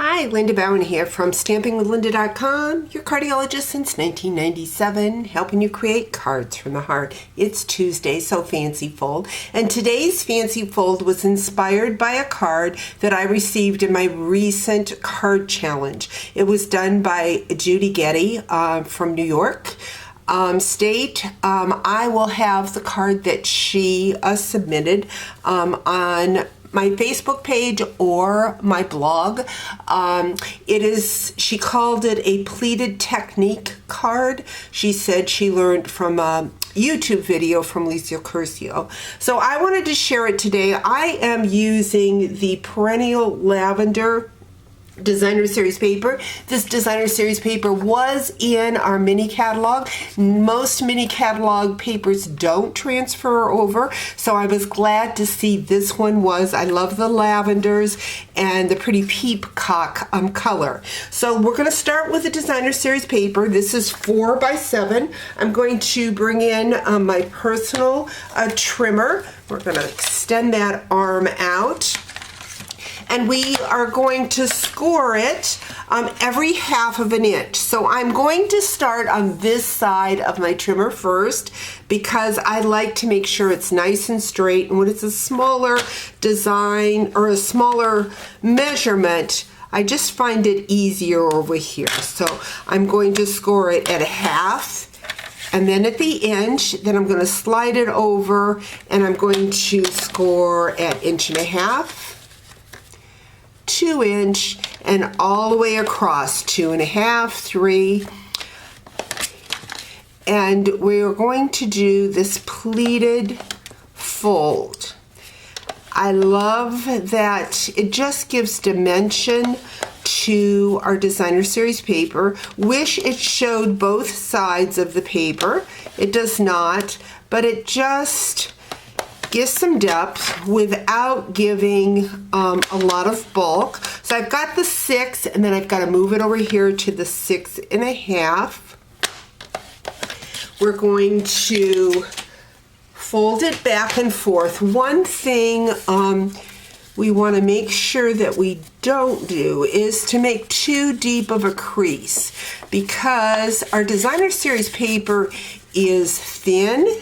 Hi, Linda Bowen here from stampingwithlinda.com, your cardiologist since 1997, helping you create cards from the heart. It's Tuesday, so fancy fold. And today's fancy fold was inspired by a card that I received in my recent card challenge. It was done by Judy Getty from New York State. I will have the card that she submitted on my Facebook page or my blog. She called it a pleated technique card. She said she learned from a YouTube video from Lisa Curcio. So I wanted to share it today. I am using the Perennial Lavender Designer Series paper. This Designer Series paper was in our mini catalog. Most mini catalog papers don't transfer over, so I was glad to see this one was. I love the lavenders and the pretty peacock color. So we're going to start with the Designer Series paper. This is 4x7. I'm going to bring in my personal trimmer. We're going to extend that arm out. And we are going to score it every half of an inch. So I'm going to start on this side of my trimmer first because I like to make sure it's nice and straight. And when it's a smaller design or a smaller measurement, I just find it easier over here. So I'm going to score it at a half. And then at the inch, then I'm going to slide it over and I'm going to score at 1.5 inches. 2 inch, and all the way across 2.5, 3, and we're going to do this pleated fold. I love that it just gives dimension to our Designer Series paper. Wish it showed both sides of the paper. It does not, but it just gives some depth without giving a lot of bulk. So I've got the 6, and then I've got to move it over here to the 6.5. We're going to fold it back and forth. One thing we want to make sure that we don't do is to make too deep of a crease, because our Designer Series paper is thinner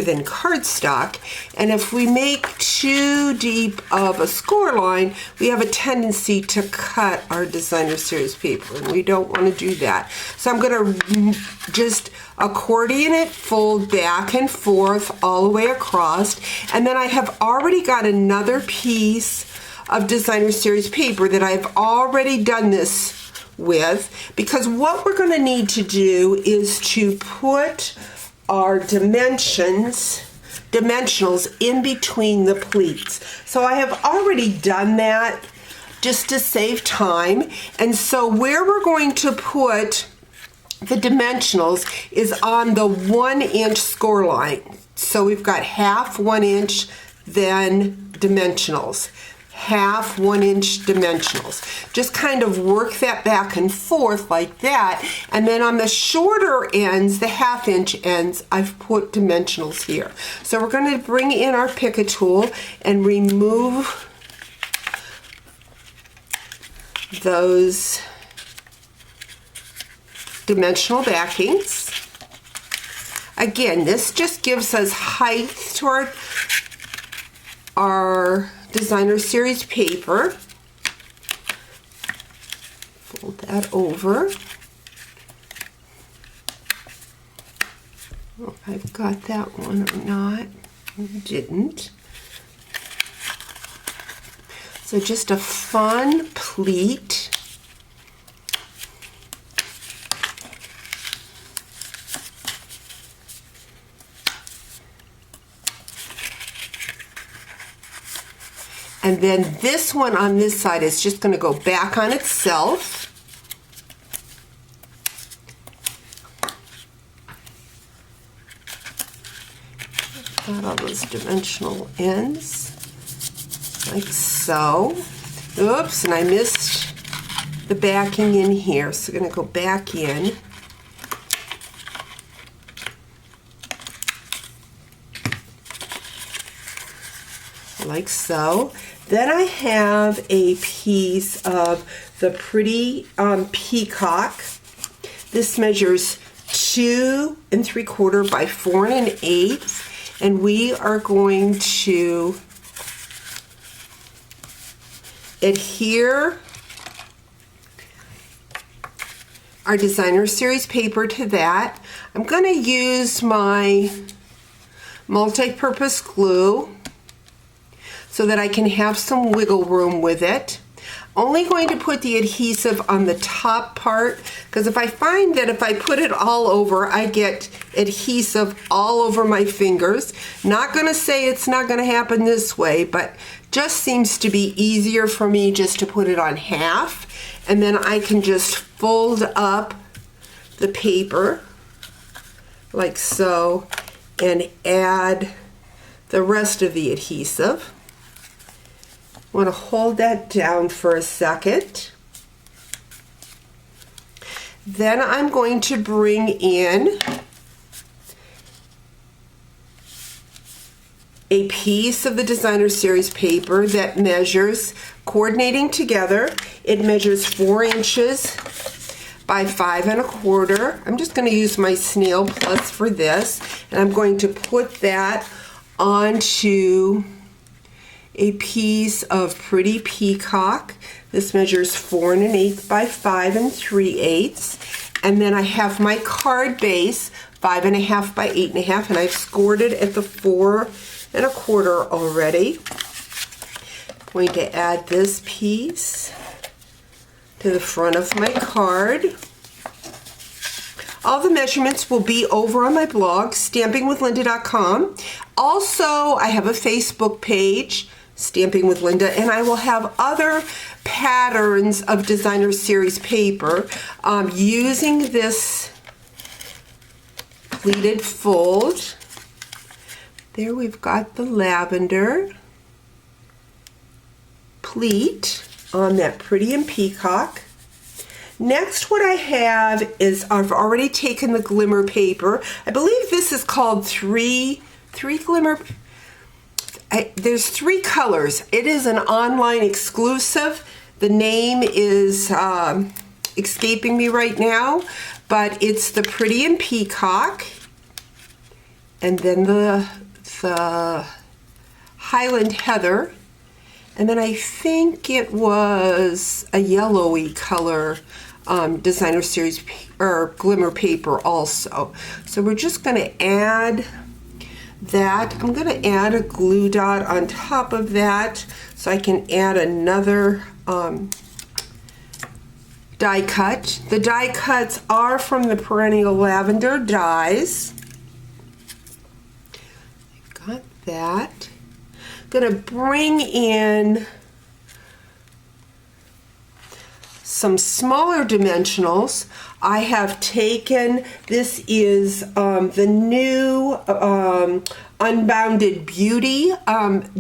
than cardstock, and if we make too deep of a score line, we have a tendency to cut our Designer Series paper, and we don't want to do that. So I'm going to just accordion it, fold back and forth all the way across, and then I have already got another piece of Designer Series paper that I've already done this with, because what we're going to need to do is to put our dimensionals in between the pleats. So I have already done that just to save time. And so where we're going to put the dimensionals is on the 1 inch score line. So we've got half 1 inch, then dimensionals. Half 1 inch dimensionals. Just kind of work that back and forth like that, and then on the shorter ends, the 1/2 inch ends, I've put dimensionals here. So we're going to bring in our Pick-a tool and remove those dimensional backings. Again, this just gives us height to our Designer Series paper. Fold that over. Oh, I've got that one or not. I didn't. So just a fun pleat. And then this one on this side is just going to go back on itself. Got all those dimensional ends, like so. Oops, and I missed the backing in here, so I'm going to go back in. like so. Then I have a piece of the Pretty Peacock. This measures 2 3/4 by 4 1/8, and we are going to adhere our designer series paper to that. I'm going to use my multi-purpose glue so that I can have some wiggle room with it. Only going to put the adhesive on the top part, because if I find that if I put it all over, I get adhesive all over my fingers. Not going to say it's not going to happen this way, but just seems to be easier for me just to put it on half, and then I can just fold up the paper like so and add the rest of the adhesive. I want to hold that down for a second. Then I'm going to bring in a piece of the designer series paper that measures, coordinating together, it measures 4 inches by 5 1/4. I'm just going to use my Snail Plus for this, and I'm going to put that onto a piece of Pretty Peacock. This measures 4 1/8 by 5 3/8. And then I have my card base, 5 1/2 by 8 1/2, and I've scored it at the 4 1/4 already. I'm going to add this piece to the front of my card. All the measurements will be over on my blog, stampingwithlinda.com. Also, I have a Facebook page, Stamping with Linda, and I will have other patterns of designer series paper using this pleated fold. There we've got the lavender pleat on that Pretty and Peacock. Next, what I have is I've already taken the glimmer paper. I believe this is called three glimmer. There's 3 colors. It is an online exclusive. The name is escaping me right now, but it's the Pretty and Peacock, and then the Highland Heather, and then I think it was a yellowy color designer series or glimmer paper also. So we're just going to add that. I'm going to add a glue dot on top of that so I can add another die cut. The die cuts are from the Perennial Lavender dies. I've got that. I'm going to bring in some smaller dimensionals. I have taken, this is the new Unbounded Beauty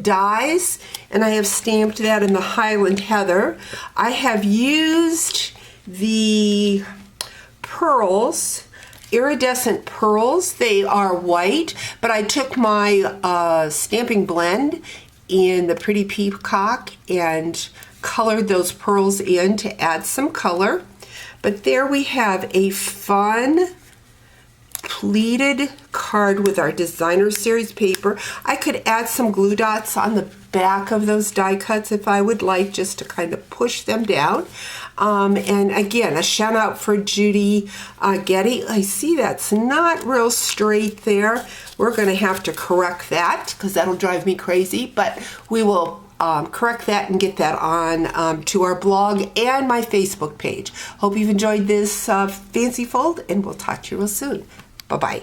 dies, and I have stamped that in the Highland Heather. I have used the pearls, iridescent pearls. They are white, but I took my stamping blend in the Pretty Peacock and colored those pearls in to add some color. But there we have a fun pleated card with our designer series paper. I could add some glue dots on the back of those die cuts if I would like, just to kind of push them down. And again, a shout out for Judy Getty. I see that's not real straight there. We're going to have to correct that because that'll drive me crazy, but we will correct that and get that on to our blog and my Facebook page. Hope you've enjoyed this fancy fold, and we'll talk to you real soon. Bye-bye.